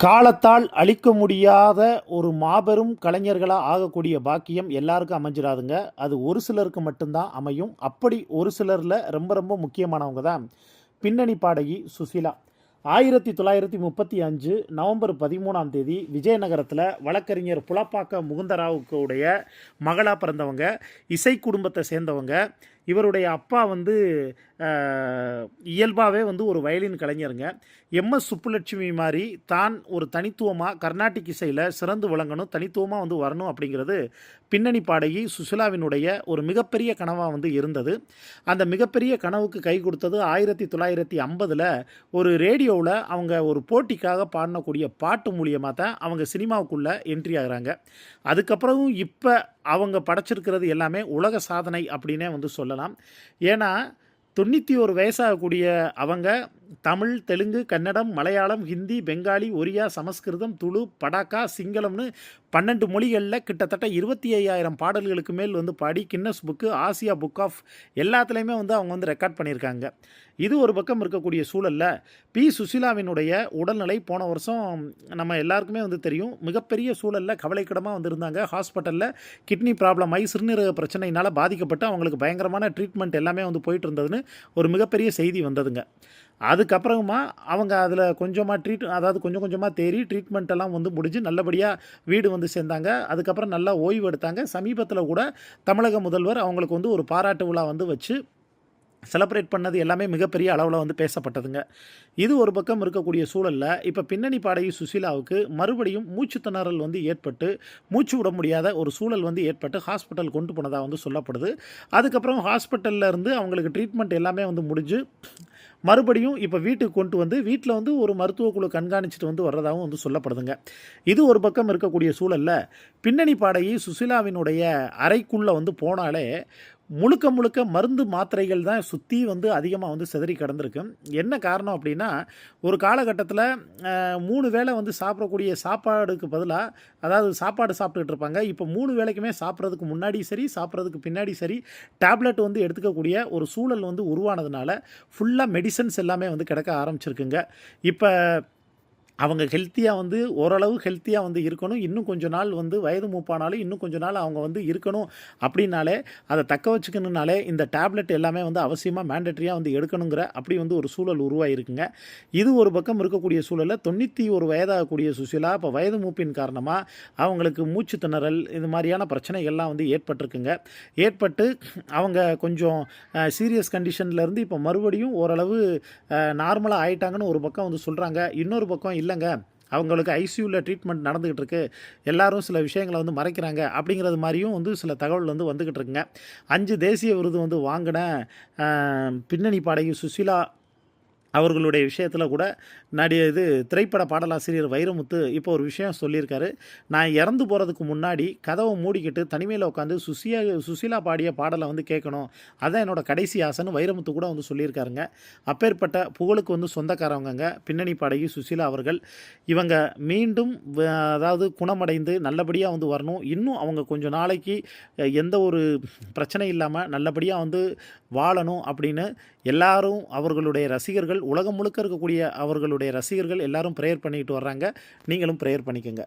காலத்தால் அழிக்க முடியாத ஒரு மாபெரும் கலைஞர்களாக ஆகக்கூடிய பாக்கியம் எல்லாருக்கும் அமைஞ்சிடாதுங்க. அது ஒரு சிலருக்கு மட்டும்தான் அமையும். அப்படி ஒரு சிலரில் ரொம்ப ரொம்ப முக்கியமானவங்க தான் பின்னணி பாடகி சுசீலா. 1935 நவம்பர் 13ஆம் தேதி விஜயநகரத்தில் வழக்கறிஞர் புலப்பாக்க முகுந்தராவுக்கு உடைய மகளாக பிறந்தவங்க. இசை குடும்பத்தை சேர்ந்தவங்க. இவருடைய அப்பா வந்து இயல்பாகவே வந்து ஒரு வயலின் கலைஞருங்க. எம்எஸ் சுப்புலட்சுமி மாதிரி தான் ஒரு தனித்துவமாக கர்நாடிக் இசையில் சிறந்து விளங்கணும், தனித்துவமாக வந்து வரணும் அப்படிங்கிறது பின்னணி பாடகி சுசிலாவினுடைய ஒரு மிகப்பெரிய கனவாக வந்து இருந்தது. அந்த மிகப்பெரிய கனவுக்கு கை கொடுத்தது 1950 ஒரு ரேடியோவில் அவங்க ஒரு போட்டிக்காக பாடக்கூடிய பாட்டு மூலியமாக தான் அவங்க சினிமாவுக்குள்ளே என்ட்ரி ஆகிறாங்க. அதுக்கப்புறம் இப்போ அவங்க படைச்சிருக்கிறது எல்லாமே உலக சாதனை அப்படின்னே வந்து சொல்லலாம். ஏன்னா 91 வயசாகக்கூடிய அவங்க தமிழ், தெலுங்கு, கன்னடம், மலையாளம், ஹிந்தி, பெங்காலி, ஒரியா, சமஸ்கிருதம், துளு, படாக்கா, சிங்களம்னு 12 மொழிகளில் கிட்டத்தட்ட 25,000 பாடல்களுக்கு மேல் வந்து பாடி Guinness book, Asia book of எல்லாத்துலேயுமே வந்து அவங்க வந்து ரெக்கார்ட் பண்ணியிருக்காங்க. இது ஒரு பக்கம் இருக்கக்கூடிய சூழலில் பி சுசீலாவினுடைய உடல்நிலை போன வருஷம் நம்ம எல்லாருக்குமே வந்து தெரியும், மிகப்பெரிய சூழலில் கவலைக்கிடமாக வந்து இருந்தாங்க. ஹாஸ்பிட்டலில் கிட்னி ப்ராப்ளம் ஆகி சிறுநீரக பிரச்சனையினால் பாதிக்கப்பட்டு அவங்களுக்கு பயங்கரமான ட்ரீட்மெண்ட் எல்லாமே வந்து போயிட்டு இருந்ததுன்னு ஒரு மிகப்பெரிய செய்தி வந்ததுங்க. அதுக்கப்புறமா அவங்க அதில் கொஞ்சம் கொஞ்சமாக தேறி ட்ரீட்மெண்ட் எல்லாம் வந்து முடிஞ்சு நல்லபடியாக வீடு வந்து சேர்ந்தாங்க. அதுக்கப்புறம் நல்லா ஓய்வு எடுத்தாங்க. சமீபத்தில் கூட தமிழக முதல்வர் அவங்களுக்கு வந்து ஒரு பாராட்டு விழா வந்து வச்சு செலிப்ரேட் பண்ணது எல்லாமே மிகப்பெரிய அளவில் வந்து பேசப்பட்டதுங்க. இது ஒரு பக்கம் இருக்கக்கூடிய சூழலில் இப்போ பின்னணி பாடகி சுசீலாவுக்கு மறுபடியும் மூச்சு திணறல் வந்து ஏற்பட்டு மூச்சு விட முடியாத ஒரு சூழல் வந்து ஏற்பட்டு ஹாஸ்பிட்டல் கொண்டு போனதாக வந்து சொல்லப்படுது. அதுக்கப்புறம் ஹாஸ்பிட்டலில் இருந்து அவங்களுக்கு ட்ரீட்மெண்ட் எல்லாமே வந்து முடிஞ்சு மறுபடியும் இப்போ வீட்டுக்கு கொண்டு வந்து வீட்டில் வந்து ஒரு மருத்துவ குழு கண்காணிச்சிட்டு வந்து வர்றதாகவும் வந்து சொல்லப்படுதுங்க. இது ஒரு பக்கம் இருக்கக்கூடிய சூழலில் பின்னணி பாடகி சுசீலாவினுடைய அறைக்குள்ளே வந்து போனாலே முழுக்க முழுக்க மருந்து மாத்திரைகள் தான் சுற்றி வந்து அதிகமாக வந்து சிதறி கிடந்திருக்கு. என்ன காரணம் அப்படின்னா, ஒரு காலகட்டத்தில் 3 வேளை வந்து சாப்பிடக்கூடிய சாப்பாடுக்கு பதிலாக, அதாவது சாப்பாடு சாப்பிட்டுக்கிட்டு இருப்பாங்க. இப்போ 3 வேளைக்குமே சாப்பிட்றதுக்கு முன்னாடி சரி, சாப்பிட்றதுக்கு பின்னாடி சரி டேப்லெட் வந்து எடுத்துக்கக்கூடிய ஒரு சூழல் வந்து உருவானதுனால ஃபுல்லாக மெடிசன்ஸ் எல்லாமே வந்து கிடைக்க ஆரம்பிச்சிருக்குங்க. இப்போ அவங்க ஹெல்த்தியாக வந்து ஓரளவு ஹெல்த்தியாக வந்து இருக்கணும். இன்னும் கொஞ்ச நாள் வந்து வயது மூப்பானாலும் இன்னும் கொஞ்ச நாள் அவங்க வந்து இருக்கணும் அப்படின்னாலே, அதை தக்க வச்சுக்கணுன்னாலே இந்த டேப்லெட் எல்லாமே வந்து அவசியமாக மேண்டட்ரியாக வந்து எடுக்கணுங்கிற அப்படி வந்து ஒரு சூழல் உருவாகிருக்குங்க. இது ஒரு பக்கம் இருக்கக்கூடிய சூழலில் 91 வயதாகக்கூடிய சுசீலா இப்போ வயது மூப்பின் காரணமாக அவங்களுக்கு மூச்சு திணறல் இது மாதிரியான பிரச்சனைகள்லாம் வந்து ஏற்பட்டிருக்குங்க. ஏற்பட்டு அவங்க கொஞ்சம் சீரியஸ் கண்டிஷன்லேருந்து இப்போ மறுபடியும் ஓரளவு நார்மலாக ஆயிட்டாங்கன்னு ஒரு பக்கம் வந்து சொல்கிறாங்க. இன்னொரு பக்கம் இல்லைங்க, அவங்களுக்கு ஐசியூவில் ட்ரீட்மெண்ட் நடந்துக்கிட்டு இருக்கு, எல்லாரும் சில விஷயங்களை வந்து மறைக்கிறாங்க அப்படிங்கிறது மாதிரியும் வந்து சில தகவல் வந்து வந்துக்கிட்டு இருக்குங்க. 5 தேசிய விருது வந்து வாங்கின பின்னணி பாடகி சுசீலா அவர்களுடைய விஷயத்தில் கூட திரைப்பட பாடலாசிரியர் வைரமுத்து இப்போ ஒரு விஷயம் சொல்லியிருக்காரு. நான் இறந்து போகிறதுக்கு முன்னாடி கதவை மூடிக்கிட்டு தனிமையில் உட்காந்து சுசீலா பாடிய பாடலை வந்து கேட்கணும், அதான் என்னோடய கடைசி ஆசைன்னு வைரமுத்து கூட வந்து சொல்லியிருக்காருங்க. அப்பேற்பட்ட புகழுக்கு வந்து சொந்தக்காரவங்க பின்னணி பாடகி சுசீலா அவர்கள். இவங்க மீண்டும் அதாவது குணமடைந்து நல்லபடியாக வந்து வரணும். இன்னும் அவங்க கொஞ்சம் நாளைக்கு எந்த ஒரு பிரச்சனை இல்லாமல் நல்லபடியாக வந்து வாழணும் அப்படின்னு எல்லாரும் அவர்களுடைய ரசிகர்கள், உலகம் முழுக்க இருக்கக்கூடிய அவர்களுடைய ரசிகர்கள் எல்லாரும் ப்ரேயர் பண்ணிக்கிட்டு வர்றாங்க. நீங்களும் ப்ரேயர் பண்ணிக்கோங்க.